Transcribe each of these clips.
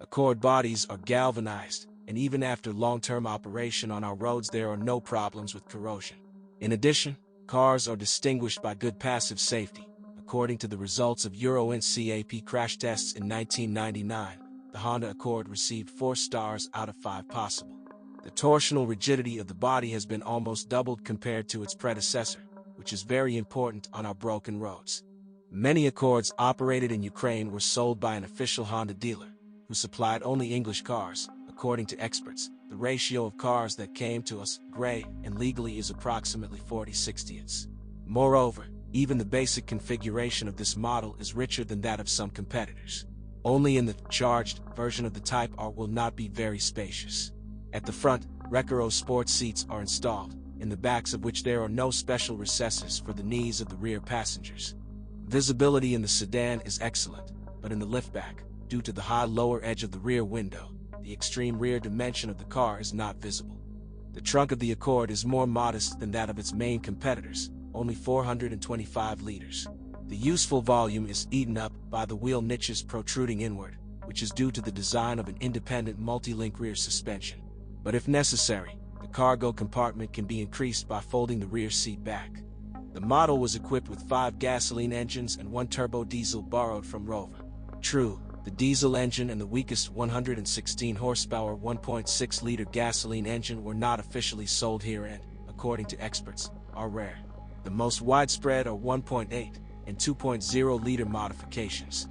Accord bodies are galvanized, and even after long-term operation on our roads there are no problems with corrosion. In addition, cars are distinguished by good passive safety. According to the results of Euro NCAP crash tests in 1999, the Honda Accord received 4 stars out of 5 possible. The torsional rigidity of the body has been almost doubled compared to its predecessor, which is very important on our broken roads. Many Accords operated in Ukraine were sold by an official Honda dealer, who supplied only English cars. According to experts, the ratio of cars that came to us, gray and legally, is approximately 40/60. Moreover, even the basic configuration of this model is richer than that of some competitors. Only in the charged version of the Type R will not be very spacious. At the front, Recaro sport seats are installed, in the backs of which there are no special recesses for the knees of the rear passengers. Visibility in the sedan is excellent, but in the liftback, due to the high lower edge of the rear window, the extreme rear dimension of the car is not visible. The trunk of the Accord is more modest than that of its main competitors, only 425 liters. The useful volume is eaten up by the wheel niches protruding inward, which is due to the design of an independent multi-link rear suspension. But if necessary, the cargo compartment can be increased by folding the rear seat back. The model was equipped with 5 gasoline engines and 1 turbo diesel borrowed from Rover. True, the diesel engine and the weakest 116 horsepower 1.6-liter gasoline engine were not officially sold here and, according to experts, are rare. The most widespread are 1.8 and 2.0-liter modifications.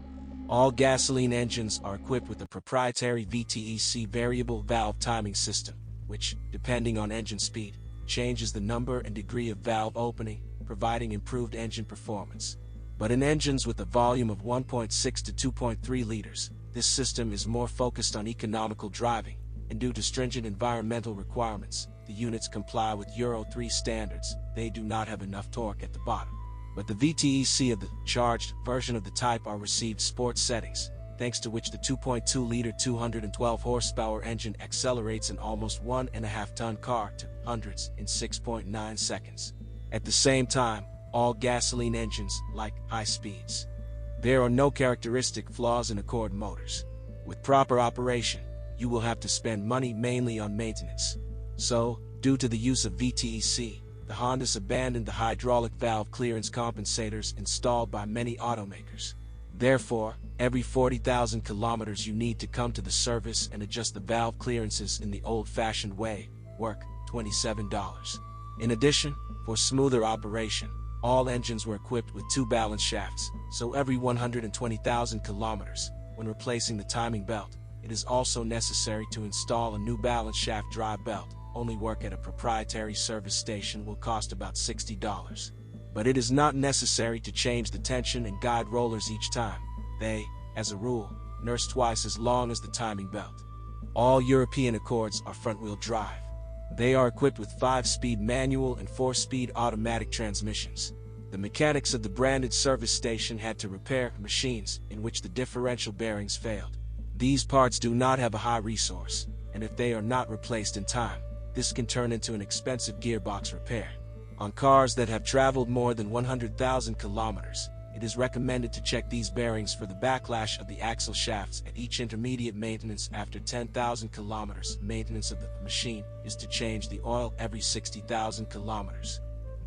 All gasoline engines are equipped with a proprietary VTEC variable valve timing system, which, depending on engine speed, changes the number and degree of valve opening, providing improved engine performance. But in engines with a volume of 1.6 to 2.3 liters, this system is more focused on economical driving, and due to stringent environmental requirements, the units comply with Euro 3 standards. They do not have enough torque at the bottom. But the VTEC of the charged version of the Type R received sport settings, thanks to which the 2.2-liter 212 horsepower engine accelerates an almost 1.5-ton car to hundreds in 6.9 seconds. At the same time, all gasoline engines like high speeds. There are no characteristic flaws in Accord motors. With proper operation, you will have to spend money mainly on maintenance. So, due to the use of VTEC, the Hondas abandoned the hydraulic valve clearance compensators installed by many automakers. Therefore, every 40,000 kilometers you need to come to the service and adjust the valve clearances in the old-fashioned way, work $27. In addition, for smoother operation, all engines were equipped with 2 balance shafts, so every 120,000 kilometers, when replacing the timing belt, it is also necessary to install a new balance shaft drive belt. Only work at a proprietary service station will cost about $60. But it is not necessary to change the tension and guide rollers each time. They, as a rule, nurse twice as long as the timing belt. All European Accords are front-wheel drive. They are equipped with 5-speed manual and 4-speed automatic transmissions. The mechanics of the branded service station had to repair machines in which the differential bearings failed. These parts do not have a high resource, and if they are not replaced in time, this can turn into an expensive gearbox repair. On cars that have traveled more than 100,000 kilometers, it is recommended to check these bearings for the backlash of the axle shafts at each intermediate maintenance after 10,000 kilometers. Maintenance of the machine is to change the oil every 60,000 kilometers.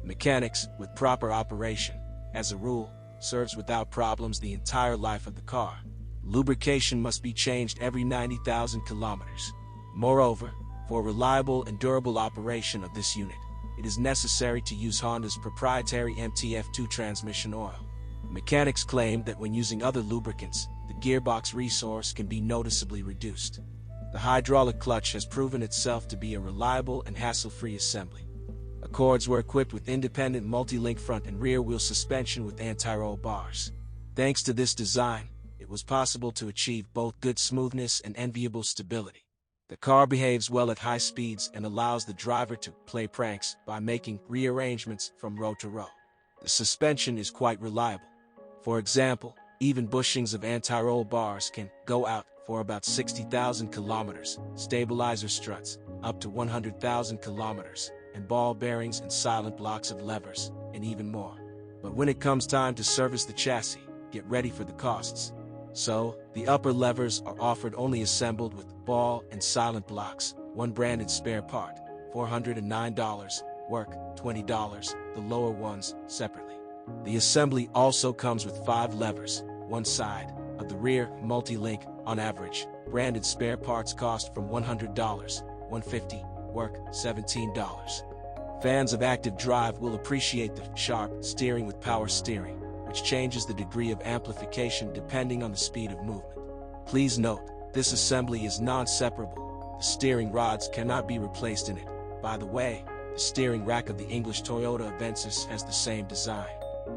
Mechanics, with proper operation, as a rule, serves without problems the entire life of the car. Lubrication must be changed every 90,000 kilometers. Moreover, for reliable and durable operation of this unit, it is necessary to use Honda's proprietary MTF2 transmission oil. Mechanics claim that when using other lubricants, the gearbox resource can be noticeably reduced. The hydraulic clutch has proven itself to be a reliable and hassle-free assembly. Accords were equipped with independent multi-link front and rear wheel suspension with anti-roll bars. Thanks to this design, it was possible to achieve both good smoothness and enviable stability. The car behaves well at high speeds and allows the driver to play pranks by making rearrangements from row to row. The suspension is quite reliable. For example, even bushings of anti-roll bars can go out for about 60,000 kilometers, stabilizer struts up to 100,000 kilometers, and ball bearings and silent blocks of levers, and even more. But when it comes time to service the chassis, get ready for the costs. So, the upper levers are offered only assembled with ball and silent blocks, one branded spare part, $409, work, $20, the lower ones, separately. The assembly also comes with 5 levers, one side, of the rear, multi-link, on average. Branded spare parts cost from $100, $150, work, $17. Fans of active drive will appreciate the sharp steering with power steering, which changes the degree of amplification depending on the speed of movement. Please note, this assembly is non-separable. The steering rods cannot be replaced in it. By the way, the steering rack of the English Toyota Avensis has the same design.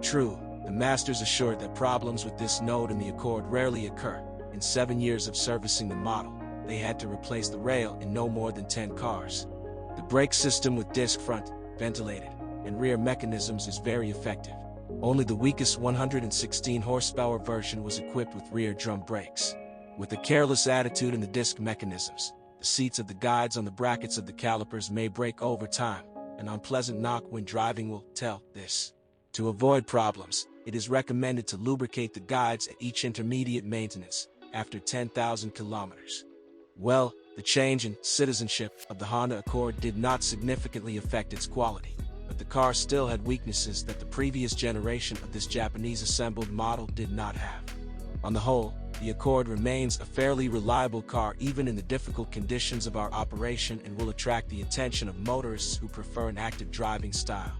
True, the masters assured that problems with this node in the Accord rarely occur. In 7 years of servicing the model, they had to replace the rail in no more than 10 cars. The brake system with disc front, ventilated, and rear mechanisms is very effective. Only the weakest 116 horsepower version was equipped with rear drum brakes. With a careless attitude in the disc mechanisms, the seats of the guides on the brackets of the calipers may break over time. An unpleasant knock when driving will tell this. To avoid problems, it is recommended to lubricate the guides at each intermediate maintenance after 10,000 kilometers. Well, the change in citizenship of the Honda Accord did not significantly affect its quality, but the car still had weaknesses that the previous generation of this Japanese assembled model did not have. On the whole, the Accord remains a fairly reliable car even in the difficult conditions of our operation and will attract the attention of motorists who prefer an active driving style.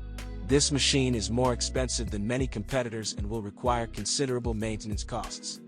This machine is more expensive than many competitors and will require considerable maintenance costs.